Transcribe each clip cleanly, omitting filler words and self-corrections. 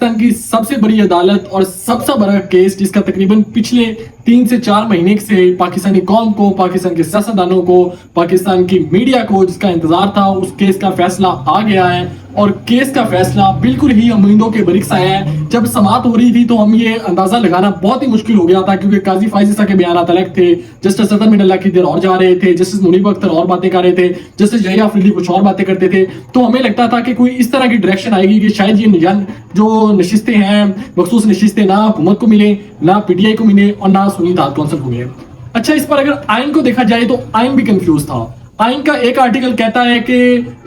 पाकिस्तान की सबसे बड़ी अदालत और सबसे बड़ा केस जिसका तकरीबन पिछले 3 से 4 महीने से पाकिस्तानी कौम को, पाकिस्तान के सियासतदानों को, पाकिस्तान की मीडिया को जिसका इंतजार था, उस केस का फैसला आ गया है। और केस का फैसला बिल्कुल ही उम्मीदों के बरिक्स आया है। जब समाअत हो रही थी तो हम ये अंदाजा लगाना बहुत ही मुश्किल हो गया था, क्योंकि काजी फाइज ईसा के बयान अलग थे, जस्टिस सदर मिनल्ला की देर और जा रहे थे, जस्टिस मुनीब अख्तर और बातें कर रहे थे, जस्टिस यहिया अफरीदी कुछ और बातें करते थे। तो हमें लगता था कि कोई इस तरह की डायरेक्शन आएगी कि शायद ये जो नशिस्तें हैं, मखसूस नशिस्तें ना हुकूमत को मिले, ना पीटीआई को मिले और ना सुन्नी इत्तेहाद कौंसिल को मिले। अच्छा, इस पर अगर आइन को देखा जाए तो आइन भी कंफ्यूज था। आइन का एक आर्टिकल कहता है कि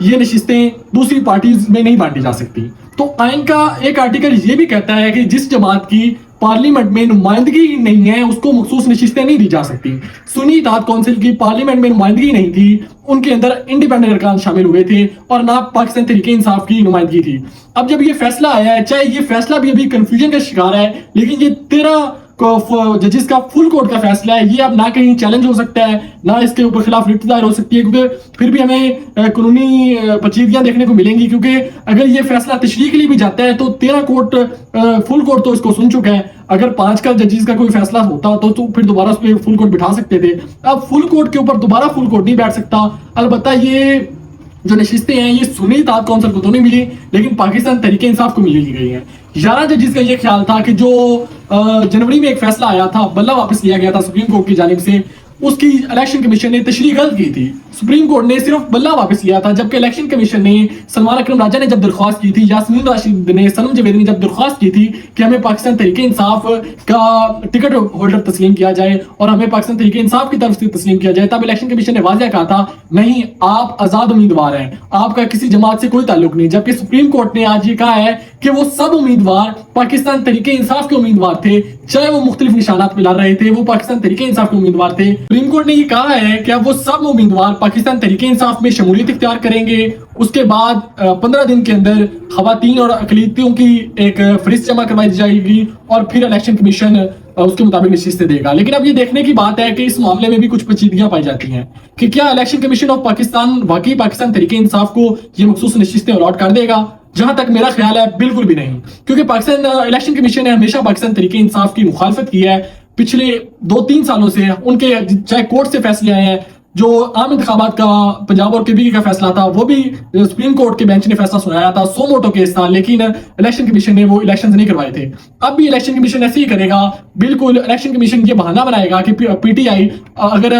ये नशिस्तें दूसरी पार्टीज में नहीं बांटी जा सकती। तो आइन का एक आर्टिकल ये भी कहता है कि जिस जमात की पार्लियामेंट में नुमाइंदगी ही नहीं है उसको मखसूस नशिस्तें नहीं दी जा सकती। सुन्नी इत्तेहाद कौंसिल की पार्लियामेंट में नुमाइंदगी नहीं थी, उनके अंदर इंडिपेंडेंट अरकान शामिल हुए थे और ना पाकिस्तान तहरीक इंसाफ की नुमाइंदगी थी। अब जब ये फैसला आया है, चाहे ये फैसला भी अभी कंफ्यूजन का शिकार है, लेकिन ये 13 जजेस का फुल कोर्ट का फैसला है, ये अब ना कहीं चैलेंज हो सकता है, ना इसके ऊपर खिलाफ रिट दायर हो सकती है, क्योंकि फिर भी हमें कानूनी पेचीदगियां देखने को मिलेंगी। क्योंकि अगर ये फैसला तशरीह के लिए भी जाता है तो 13 कोर्ट फुल कोर्ट तो इसको सुन चुका है। अगर 5 का जजेस का कोई फैसला होता तो फिर दोबारा उस पर फुल कोर्ट बिठा सकते थे। अब फुल कोर्ट के ऊपर दोबारा फुल कोर्ट नहीं बैठ सकता। अलबत्ता ये जो नशिस्तें हैं ये सुन्नी इत्तेहाद कौंसिल को तो नहीं मिली, लेकिन पाकिस्तान तहरीक इंसाफ को मिली गई है। 11 जजेस का ये ख्याल था कि जो जनवरी में एक फैसला आया था, बल्ला वापस लिया गया था सुप्रीम कोर्ट की जानिब से, उसकी इलेक्शन कमीशन ने तशरीह गलत की थी। सुप्रीम कोर्ट ने सिर्फ बल्ला वापस लिया था, जबकि इलेक्शन कमीशन ने, सलमान अकरम राजा ने जब दरख्वास्त की थी, यास्मीन राशिद ने, सनम जवेद ने जब दरख्वास्त की थी कि हमें पाकिस्तान तहरीक इंसाफ का टिकट होल्डर तस्लीम किया जाए और हमें पाकिस्तान तहरीक इंसाफ की तरफ से तस्लीम किया जाए, तब इलेक्शन कमीशन ने वाज़ेह कहा था नहीं, आप आजाद उम्मीदवार हैं, आपका किसी जमात से कोई ताल्लुक नहीं। जबकि सुप्रीम कोर्ट ने आज ये कहा है कि वो सब उम्मीदवार पाकिस्तान तहरीक इंसाफ के उम्मीदवार थे, चाहे वो मुख्तलिफ निशानात पे लड़ रहे थे, वो पाकिस्तान तहरीक इंसाफ के उम्मीदवार थे। सुप्रीम कोर्ट ने ये कहा है कि अब वो सब उम्मीदवार पाकिस्तान तहरीक इंसाफ में शमूलियत इख्तियार करेंगे। उसके बाद 15 दिन के अंदर खवातीन और अकलीतियों की एक फहरिस्त जमा करवाई जाएगी और फिर इलेक्शन कमीशन उसके मुताबिक नशिस्तें देगा। लेकिन अब ये देखने की बात है कि इस मामले में भी कुछ पेचीदगियां पाई जाती हैं कि क्या इलेक्शन कमीशन ऑफ पाकिस्तान वाकई पाकिस्तान तहरीक इंसाफ को ये मखसूस नशिस्तें अलॉट कर देगा। जहां तक मेरा ख्याल है बिल्कुल भी नहीं, क्योंकि पाकिस्तान इलेक्शन कमीशन ने हमेशा पाकिस्तान तहरीक इंसाफ की मुखालफत की है। पिछले 2-3 सालों से उनके चाहे कोर्ट से फैसले आए हैं, जो आम इंतखाबात का पंजाब और केबी का फैसला था वो भी सुप्रीम कोर्ट के बेंच ने फैसला सुनाया था, 100 वोटों केस था, लेकिन इलेक्शन कमीशन ने वो इलेक्शंस नहीं करवाए थे। अब भी इलेक्शन कमीशन ऐसे ही करेगा। बिल्कुल इलेक्शन कमीशन ये बहाना बनाएगा कि पीटीआई, अगर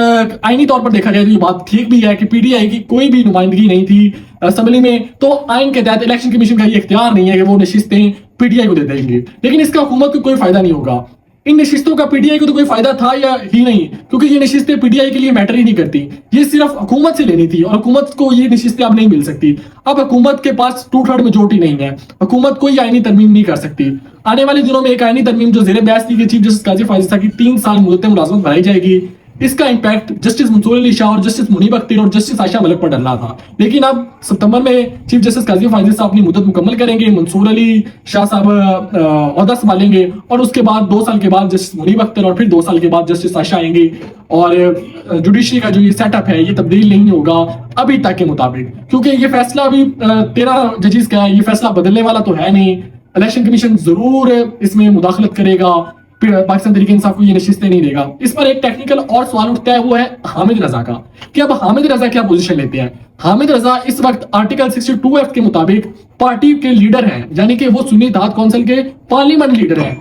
आईनी तौर पर देखा जाए तो ये बात ठीक भी है कि पीटीआई की कोई भी नुमाइंदगी नहीं थी असेंबली में, तो आइन के तहत इलेक्शन कमीशन का ये इख्तियार नहीं है कि वो नशिस्तें पीटीआई को दे देंगे। लेकिन इसका हुकूमत को कोई फायदा नहीं होगा। इन नशिस्तों का पीटीआई को तो कोई फायदा था या ही नहीं, क्योंकि ये नशिस्तें पीटीआई के लिए मैटर ही नहीं करती। ये सिर्फ हुकूमत से लेनी थी और हुकूमत को ये नशिस्तें अब नहीं मिल सकती। अब हुकूमत के पास 2/3 मेजॉरिटी नहीं है, हुकूमत कोई आईनी तरमीम नहीं कर सकती। आने वाले दिनों में एक आईनी तरमीम जो ज़ेरे बहस थी कि चीफ जस्टिस काजी फाइज ईसा की 3 साल मुद्दत मुलाजमत बढ़ाई जाएगी, इसका इंपैक्ट जस्टिस मंसूर अली शाह और जस्टिस मुनीब अख्तर और जस्टिस आयशा मलिक पर डला था। लेकिन अब सितंबर में चीफ जस्टिस काजी फाइज ईसा अपनी मुद्दत मुकम्मल करेंगे, मंसूर अली शाह साहब ओहदा संभालेंगे और उसके बाद 2 साल के बाद जस्टिस मुनीब अख्तर और फिर 2 साल के बाद जस्टिस आयशा आएंगे। और जुडिशरी का जो ये सेटअप है ये तब्दील नहीं होगा अभी तक के मुताबिक, क्योंकि ये फैसला अभी 13 जजेस का है, ये फैसला बदलने वाला तो है नहीं। इलेक्शन कमीशन जरूर इसमें मुदाखलत करेगा, पाकिस्तान तहरीक इंसाफ को ये नशिस्तें नहीं देगा। इस पर एक टेक्निकल और सवाल उठता है, वो है हामिद रजा का, कि अब हामिद रजा क्या पोजीशन लेते हैं। हामिद रजा इस वक्त आर्टिकल 62F के मुताबिक पार्टी के लीडर हैं, यानी कि वो सुन्नी इत्तेहाद कौंसिल के पार्लियामेंट लीडर हैं।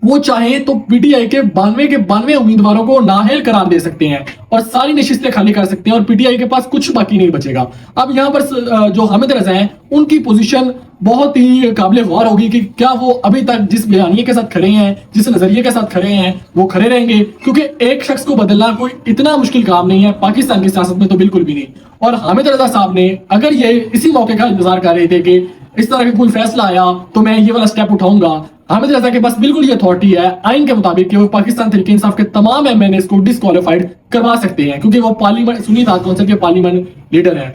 वो चाहे तो पीटीआई के 92 उम्मीदवारों को नाअहल करार दे सकते हैं और सारी नशिस्तें खाली कर सकते हैं और पीटीआई के पास कुछ बाकी नहीं बचेगा। अब यहाँ पर जो हामिद रजा हैं उनकी पोजीशन बहुत ही काबिल गौर होगी कि क्या वो अभी तक जिस बयानिए के साथ खड़े हैं, जिस नजरिए के साथ खड़े हैं, वो खड़े रहेंगे, क्योंकि एक शख्स को बदलना कोई इतना मुश्किल काम नहीं है पाकिस्तान की सियासत में, तो बिल्कुल भी नहीं। और हामिद रजा साहब ने अगर ये इसी मौके का इंतजार कर रहे थे कि इस तरह का कोई फैसला आया तो मैं ये वाला स्टेप उठाऊंगा, हामिद रजा के पास बिल्कुल ये अथॉरिटी है आइन के मुताबिक कि वो पाकिस्तान तहरीक इंसाफ के तमाम एमएनएस को डिस्क्वालीफाइड करवा सकते हैं, क्योंकि वो पार्लियामेंट सुन्नी इत्तेहाद कौंसिल के पार्लियामेंट लीडर हैं।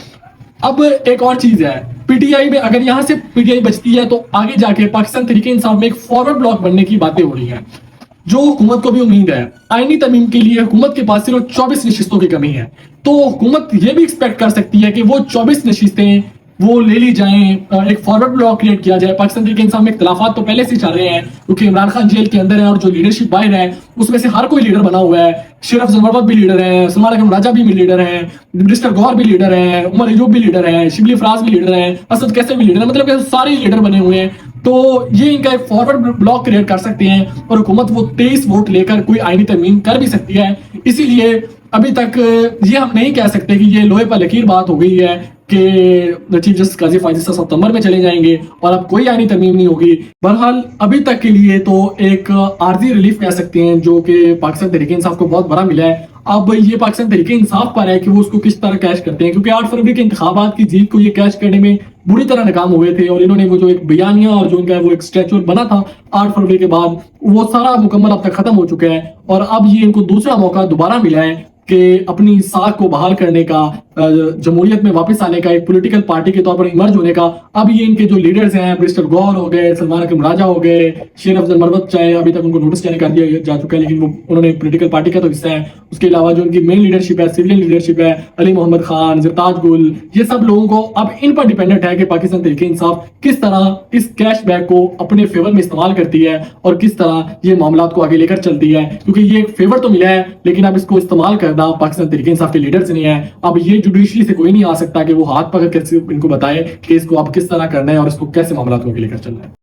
अब एक और चीज है, पीटीआई में अगर यहाँ से पीटीआई बचती है तो आगे जाके पाकिस्तान तहरीक इंसाफ में एक फॉरवर्ड ब्लॉक बनने की बातें हो रही हैं, जो हुकूमत को भी उम्मीद है। आईनी तरमीम के लिए हुकूमत के पास सिर्फ 24 नशिस्तों की कमी है, तो हुकूमत ये भी एक्सपेक्ट कर सकती है कि वो 24 नशिस्तें वो ले ली जाएं, एक फॉरवर्ड ब्लॉक क्रिएट किया जाए। पाकिस्तान तहरीक इंसाफ में इख्तिलाफात तो पहले से चल रहे हैं, क्योंकि इमरान खान जेल के अंदर है और जो लीडरशिप बाहर है उसमें से हर कोई लीडर बना हुआ है। शेर अफजल मरवत भी लीडर है, सलमान अकरम राजा भी लीडर है, मिनिस्टर गौहर भी लीडर है, उमर अयूब भी लीडर है, शिबली फराज भी लीडर है, असद कैसे भी लीडर है, मतलब कि सारे लीडर बने हुए हैं। तो ये इनका एक फॉरवर्ड ब्लॉक क्रिएट कर सकते हैं और हुकूमत वो 23 वोट लेकर कोई आईनी तरमीम कर भी सकती है। इसीलिए अभी तक ये हम नहीं कह सकते कि ये लोहे पर लकीर बात हो गई है कि चीफ जस्टिस काजी फायद ईसा सितंबर में चले जाएंगे और अब कोई आईनी तरमीम नहीं होगी। बहरहाल अभी तक के लिए तो एक आर्जी रिलीफ कह सकते हैं जो कि पाकिस्तान तहरीक इंसाफ को बहुत बड़ा मिला है। अब ये पाकिस्तान तहरीक इंसाफ पर है कि वो उसको किस तरह कैश करते हैं, क्योंकि 8 फरवरी के इंतखाबात की जीत को ये कैश करने में बुरी तरह नाकाम हुए थे और इन्होंने वो जो एक बयानिया और जो इनका वो एक स्टैचू बना था 8 फरवरी के बाद, वो सारा मुकम्मल अब तक खत्म हो चुका है और अब ये इनको दूसरा मौका दोबारा मिला है कि अपनी साख को बहाल करने का, जमहूरियत में वापस आने का, एक पॉलिटिकल पार्टी के तौर पर इमर्ज होने का। अब ये इनके जो लीडर्स हैं, मिनिस्टर गौहर हो गए, सलमान अकरम राजा हो गए, शेर अफजल मरवत, चाहे अभी तक उनको नोटिस जारी कर दिया जा चुका है लेकिन वो उन्होंने पॉलिटिकल पार्टी का तो हिस्सा है। उसके अलावा जो उनकी मेन लीडरशिप है, सिविलियन लीडरशिप है, अली मोहम्मद खान, ज़रताज गुल, ये सब लोगों को अब इन पर डिपेंडेंट है कि पाकिस्तान तहरीक इंसाफ किस तरह इस कैश बैक को अपने फेवर में इस्तेमाल करती है और किस तरह ये मामला को आगे लेकर चलती है। क्योंकि ये एक फेवर तो मिला है लेकिन अब इसको इस्तेमाल करना पाकिस्तान तहरीक इंसाफ के लीडर्स नहीं है। अब ये जुडिशरी से कोई नहीं आ सकता कि वो हाथ पकड़ कर इनको बताए कि इसको अब किस तरह करना है और इसको कैसे मामला को आगे लेकर चलना है।